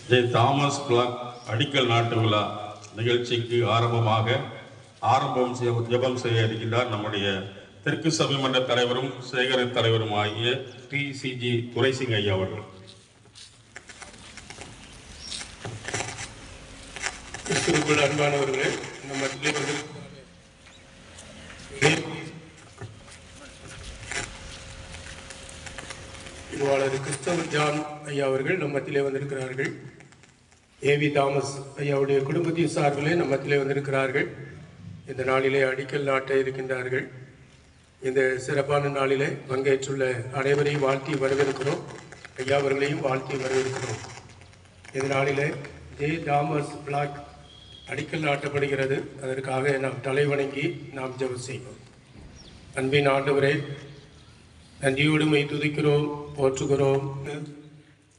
J Thomas black அடிக்கல் நாட்டு விழா நிகழ்ச்சிக்கு ஆரம்பம் ஜெபம் செய்ய இருக்கின்றார் நம்முடைய தெற்கு சபை மன்ற தலைவரும் சேகர தலைவரும் ஆகிய TCG துரைசிங் ஐயா அவர்கள். கிறிஸ்துவுக்குள் அன்பானவர்களே, நம்ம இவ்வாளர் கிறிஸ்தவர் ஜான் ஐயா அவர்கள் நம் மத்தியிலே வந்திருக்கிறார்கள். ஏவி தாமஸ் ஐயாவுடைய குடும்பத்தின் சார்பிலே நம் மத்தியிலே வந்திருக்கிறார்கள். இந்த நாளிலே அடிக்கல் நாட்ட இருக்கின்றார்கள். இந்த சிறப்பான நாளிலே பங்கேற்றுள்ள அனைவரையும் வாழ்த்தி வரவேற்கிறோம். ஐயா அவர்களையும் வாழ்த்தி வரவேற்கிறோம். இந்த நாளிலே ஜே தாமஸ் பிளாக் அடிக்கல் நாட்டப்படுகிறது. அதற்காக நாம் தலைவணங்கி நாம் ஜெபம் செய்வோம். அன்பின் ஆண்டவரே, நன்றியோடு மை துதிக்கிறோம், போற்றுகிறோம்.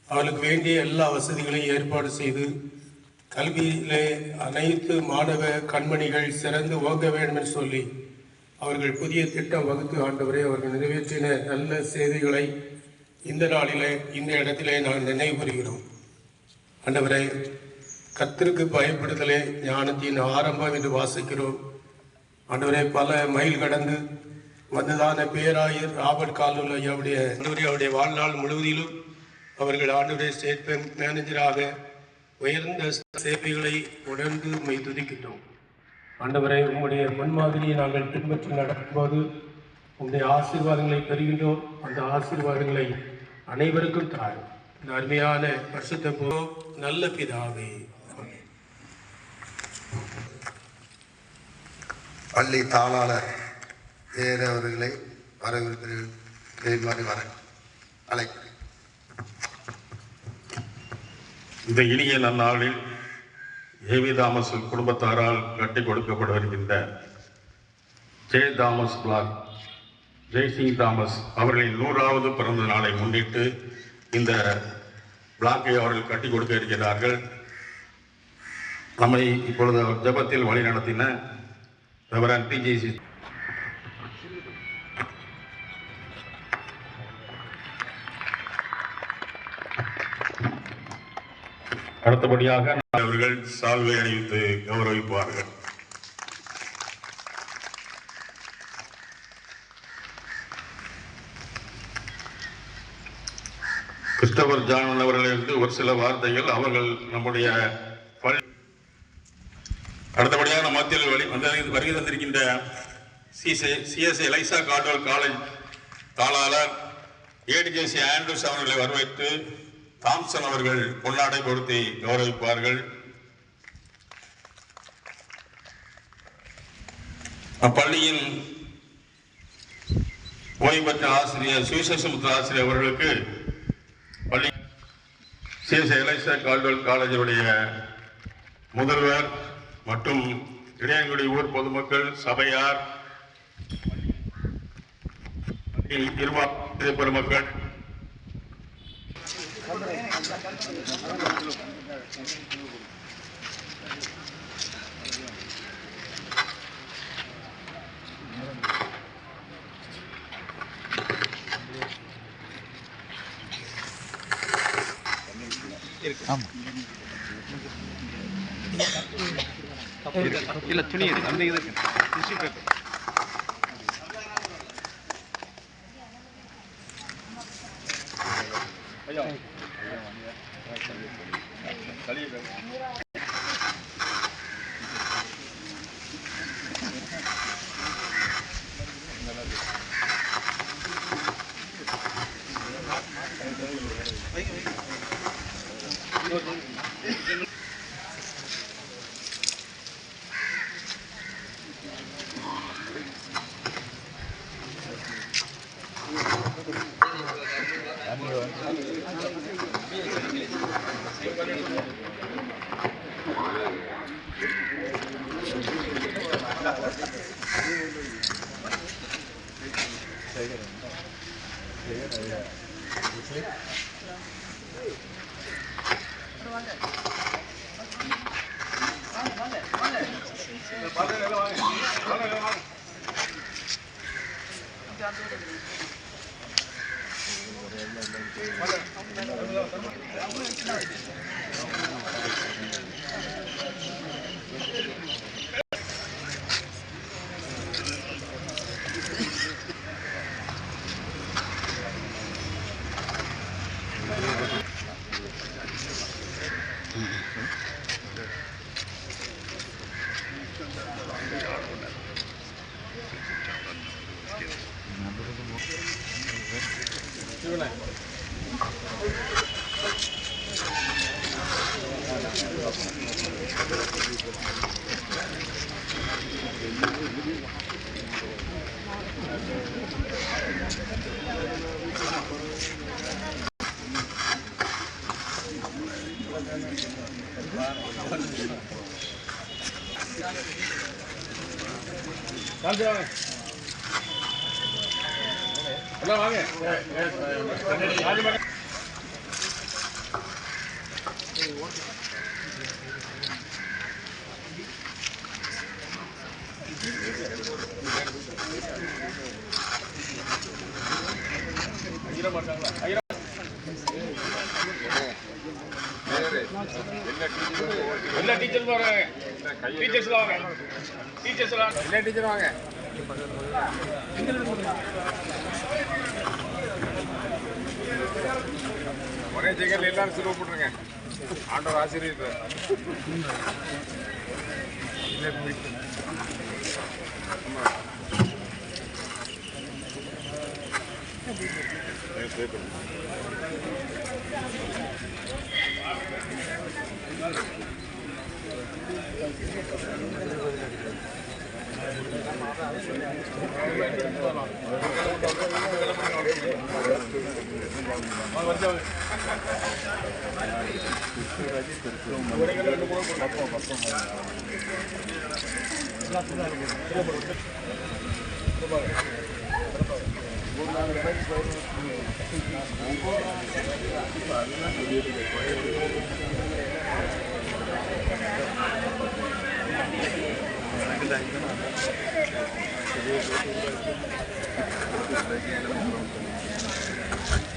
அவளுக்கு வேண்டிய எல்லா வசதிகளையும் ஏற்பாடு செய்து கல்வியிலே அனைத்து மாணவ கண்மணிகள் சிறந்து ஓங்க வேண்டும் என்று சொல்லி அவர்கள் புதிய திட்டம் வகுத்து ஆண்டவரே அவர்கள் நிறைவேற்றின நல்ல செய்திகளை இந்த நாளிலே இந்த இடத்திலே நான் நினைவு கூறுகிறோம். ஆண்டவரே, கர்த்தருக்கு பயப்படுதலே ஞானத்தின் ஆரம்பம் என்று வாசிக்கிறோம். ஆண்டவரே, பல மைல் கடந்து வந்ததான பேராயர் ராபர்ட் கால்டுவெல் அவருடைய வாழ்நாள் முழுவதிலும் அவர்கள் ஆண்டவருடைய ஸ்டேட் பேங்க் மேனேஜராக உயர்ந்த சேவைகளை உணர்ந்து உம்மை துதிக்கின்றோம். ஆண்டவரை, உம்முடைய முன்மாதிரியை நாங்கள் பின்பற்றி நடக்கும்போது உங்களுடைய ஆசீர்வாதங்களை பெறுகின்றோம். அந்த ஆசீர்வாதங்களை அனைவருக்கும் தாரும். இந்த அருமையான பரிசுத்த நல்ல பிதாவே. பள்ளி தாளாளர் அவர்களை வரவேற்கிறேன். அழைக்கிறேன். இந்த இனிய நன்னாளில் ஏவி தாமஸ் குடும்பத்தாரால் கட்டி கொடுக்கப்பட வருகின்ற J Thomas block Jaisingh Thomas அவர்களின் 100வது பிறந்த நாளை முன்னிட்டு இந்த பிளாக்கை அவர்கள் கட்டி கொடுக்க இருக்கிறார்கள். நம்மை இப்பொழுது ஜெபத்தில் வழி நடத்தின ரெவரண்ட் TGC அடுத்தபடியாக அவர்கள் சால்வை அணிவித்து கௌரவிப்பார்கள். கிறிஸ்டபர் ஜான் அவர்களிலிருந்து ஒரு சில வார்த்தைகள் அவர்கள் நம்முடைய அடுத்தபடியாக நம் மத்தியில் வருகை தந்திருக்கின்ற CSA எலைசா கால்டுவெல் காலேஜ் தாளாளர் ADJC ஆண்ட்ரூஸ் அவர்களை வரவேற்று தாம்சன் அவர்கள் பொன்னாடை கொடுத்து கௌரவிப்பார்கள். அப்பள்ளியின் ஓய்வு பெற்ற ஆசிரியர் சுவிசேஷமுத்திர ஆசிரியர் அவர்களுக்கு பள்ளி CSA எலைசா கால்டுவெல் காலேஜுடைய முதல்வர் மற்றும் இடையங்குடி ஊர் பொதுமக்கள், சபையார், நிர்வாக பெருமக்கள், இல்ல துணி அந்த இது டிஷ்யூ பேப்பர் ஐயா எல்லா டீச்சர்ஸ் வாங்க, டீச்சர்ஸ் வாங்க, டீச்சர்ஸ் வாங்க, எல்லா டீச்சர் வாங்க. ஒரே ஜெகல் எல்லாரும் சுருவ போட்டுருங்க. ஆண்டவர் ஆசீர்வதிப்பார். Thank you.